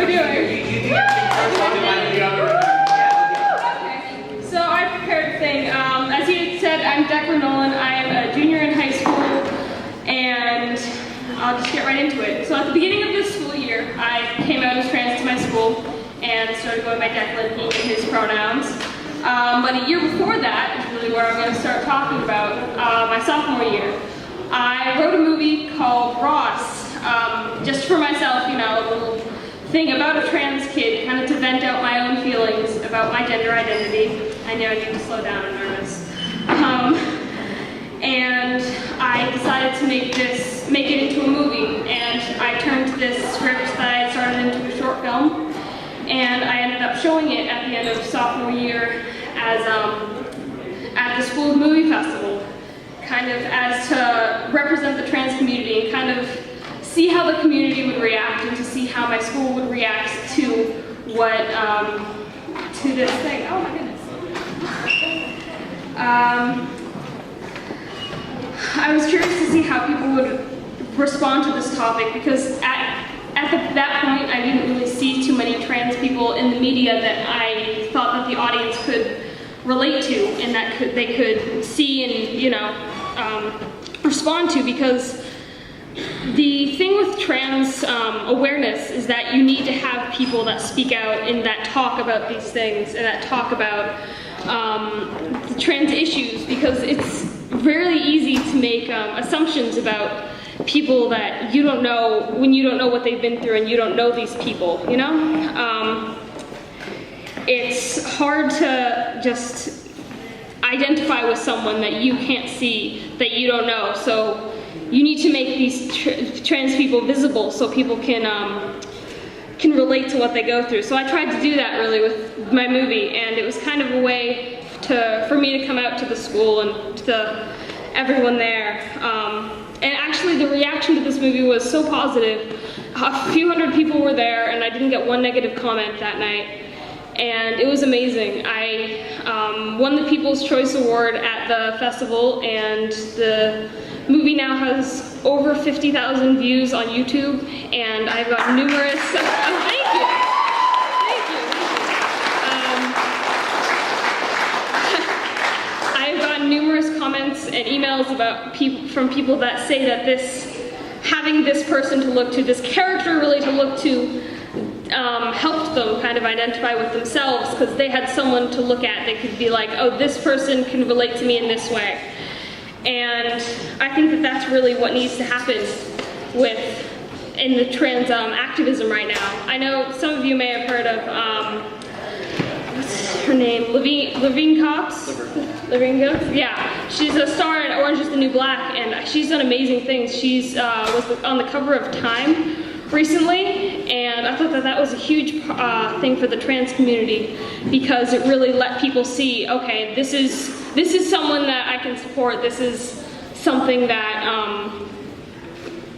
we doing? Okay, so I prepared a thing. As you said, I'm Declan Nolan. I am a junior in high school, and I'll just get right into it. So at the beginning of this school year, I came out as trans to my school and started going by Declan, he and his pronouns. But a year before that is really where I'm going to start talking about my sophomore year. I wrote a movie called Ross, just for myself, you know, a little thing about a trans kid, kind of to vent out my own feelings about my gender identity. I know I need to slow down, I'm nervous. And I decided to make it into a movie, and I turned this script that I started into a short film, and I ended up showing it at the end of sophomore year as at the school movie festival, kind of as to represent the trans community and kind of see how the community would react and to see how my school would react to what, to this thing. Oh my goodness. I was curious to see how people would respond to this topic, because at that point I didn't really see too many trans people in the media that I thought that the audience could relate to and that they could see and, you know, respond to, because the thing with trans awareness is that you need to have people that speak out and that talk about these things and that talk about the trans issues, because it's really easy to make assumptions about people that you don't know when you don't know what they've been through and you don't know these people, you know? It's hard to just identify with someone that you can't see, that you don't know, so you need to make these trans people visible so people can relate to what they go through. So I tried to do that really with my movie, and it was kind of a way for me to come out to the school and to everyone there. And actually the reaction to this movie was so positive. A few hundred people were there, and I didn't get one negative comment that night. And it was amazing. I won the People's Choice Award at the festival, and the movie now has over 50,000 views on YouTube, and I've got numerous, thank you. I've gotten numerous comments and emails from people that say that having this person to look to, this character really to look to, helped them kind of identify with themselves, because they had someone to look at. They could be like, oh, this person can relate to me in this way. And I think that that's really what needs to happen in the trans activism right now. I know some of you may have heard of, what's her name, Laverne Cox? Laverne Cox? Yeah, she's a star in Orange is the New Black, and she's done amazing things. She's was on the cover of Time recently, and I thought that was a huge thing for the trans community, because it really let people see, okay, this is someone that I can support. This is something that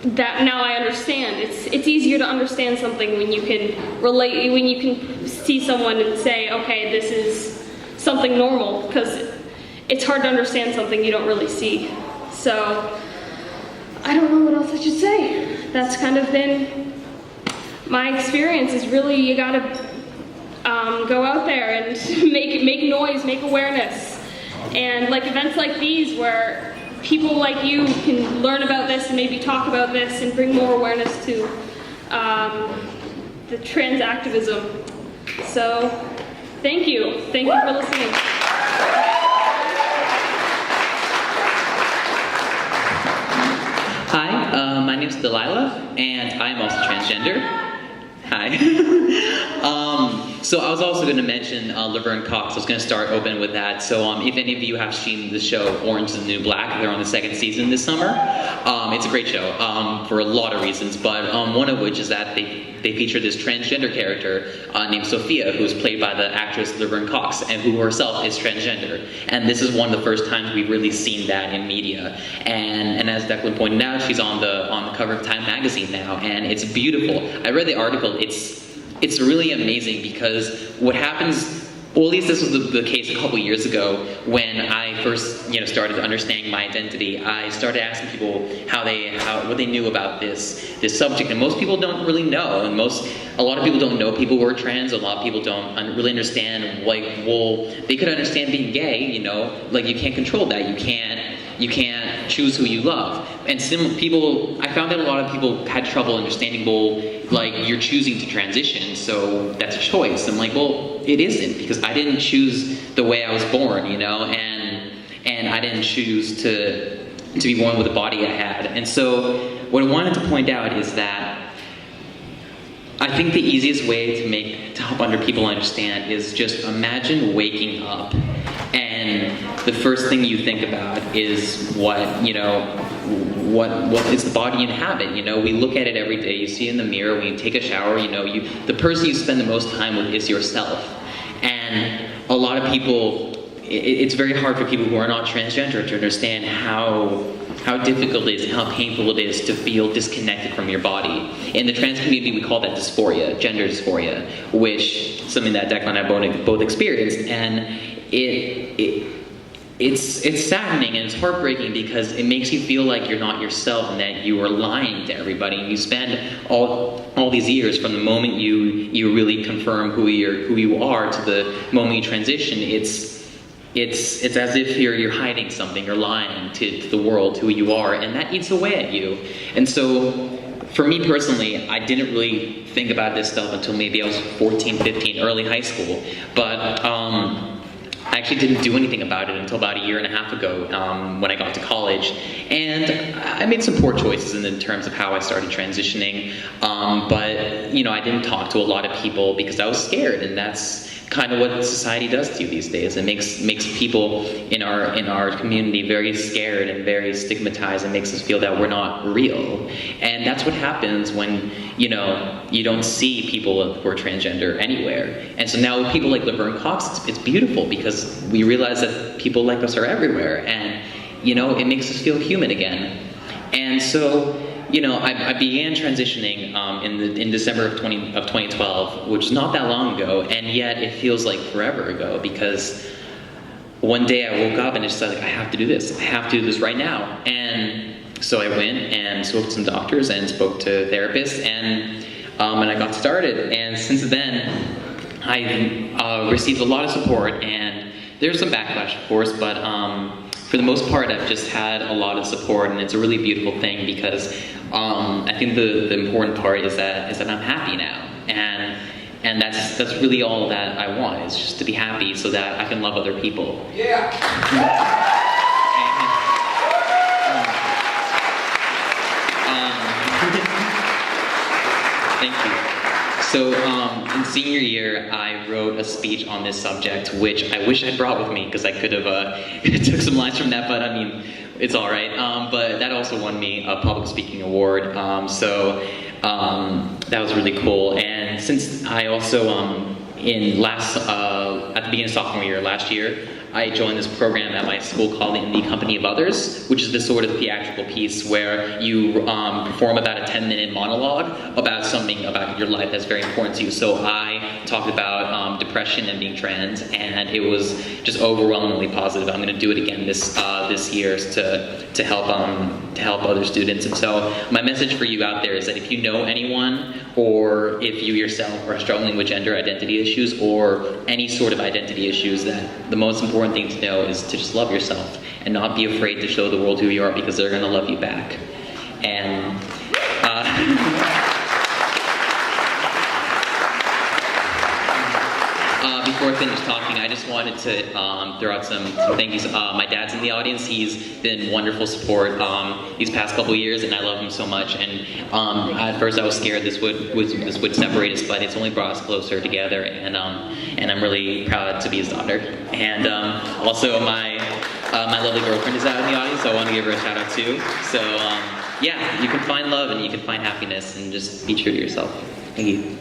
that now I understand. It's easier to understand something when you can relate, when you can see someone and say, okay, this is something normal, because it's hard to understand something you don't really see. So I don't know what else I should say. That's kind of been my experience, is really you gotta go out there and make noise, make awareness. And like events like these where people like you can learn about this and maybe talk about this and bring more awareness to the trans activism. So thank you for listening. Hi, my name is Delilah, and I'm also transgender. Hi. So I was also going to mention Laverne Cox. I was going to start open with that. So if any of you have seen the show Orange is the New Black, they're on the second season this summer. It's a great show for a lot of reasons, but one of which is that they feature this transgender character named Sophia, who's played by the actress Laverne Cox, and who herself is transgender. And this is one of the first times we've really seen that in media. And as Declan pointed out, she's on the cover of Time magazine now, and it's beautiful. I read the article. It's really amazing, because what happens well, at least this was the case a couple years ago when I first, started understanding my identity. I started asking people what they knew about this subject, and most people don't really know. And a lot of people don't know people who are trans. A lot of people don't really understand. They could understand being gay. Like you can't control that. You can't choose who you love. And I found that a lot of people had trouble understanding, you're choosing to transition, so that's a choice. I'm like, well, it isn't, because I didn't choose the way I was born, and I didn't choose to be born with the body I had. And so what I wanted to point out is that I think the easiest way to help other people understand is just imagine waking up and the first thing you think about is what is the body you inhabit. We look at it every day. You see it in the mirror when you take a shower. The person you spend the most time with is yourself. And a lot of people, it's very hard for people who are not transgender to understand how difficult it is and how painful it is to feel disconnected from your body. In the trans community, we call that dysphoria, gender dysphoria, which is something that Declan and I both experienced. And it's saddening and it's heartbreaking because it makes you feel like you're not yourself and that you are lying to everybody. And you spend all these years from the moment you really confirm who you are to the moment you transition. It's as if you're hiding something, you're lying to the world who you are, and that eats away at you. And so, for me personally, I didn't really think about this stuff until maybe I was 14, 15, early high school. But I actually didn't do anything about it until about a year and a half ago when I got to college. And I made some poor choices in terms of how I started transitioning. But I didn't talk to a lot of people because I was scared, and that's kind of what society does to you these days. It makes people in our community very scared and very stigmatized, and makes us feel that we're not real. And that's what happens when you don't see people who are transgender anywhere. And so now with people like Laverne Cox, it's beautiful because we realize that people like us are everywhere, and it makes us feel human again. And so I began transitioning in December of 2012, which is not that long ago, and yet it feels like forever ago, because one day I woke up and it's like, I have to do this. I have to do this right now. And so I went and spoke to some doctors and spoke to therapists, and I got started. And since then, I received a lot of support, and there's some backlash, of course, but for the most part, I've just had a lot of support, and it's a really beautiful thing because I think the important part is that I'm happy now, and that's really all that I want, is just to be happy so that I can love other people. Yeah. Thank you. So in senior year, I wrote a speech on this subject, which I wish I'd brought with me because I could have took some lines from that, but I mean, it's all right. But that also won me a public speaking award, so that was really cool. And since I also, at the beginning of sophomore year last year, I joined this program at my school called In the Company of Others, which is this sort of theatrical piece where you perform about a 10-minute monologue about something about your life that's very important to you. So I talked about depression and being trans, and it was just overwhelmingly positive. I'm going to do it again this year to help other students. And so my message for you out there is that if you know anyone, or if you yourself are struggling with gender identity issues or any sort of identity issues, that the most important thing to know is to just love yourself and not be afraid to show the world who you are, because they're going to love you back. And before I finish talking, I just wanted to throw out some thank yous. My dad's in the audience. He's been wonderful support these past couple years, and I love him so much. And at first I was scared this would separate us, but it's only brought us closer together. And I'm really proud to be his daughter. And also my lovely girlfriend is out in the audience, so I want to give her a shout out too. So yeah, you can find love and you can find happiness, and just be true to yourself. Thank you.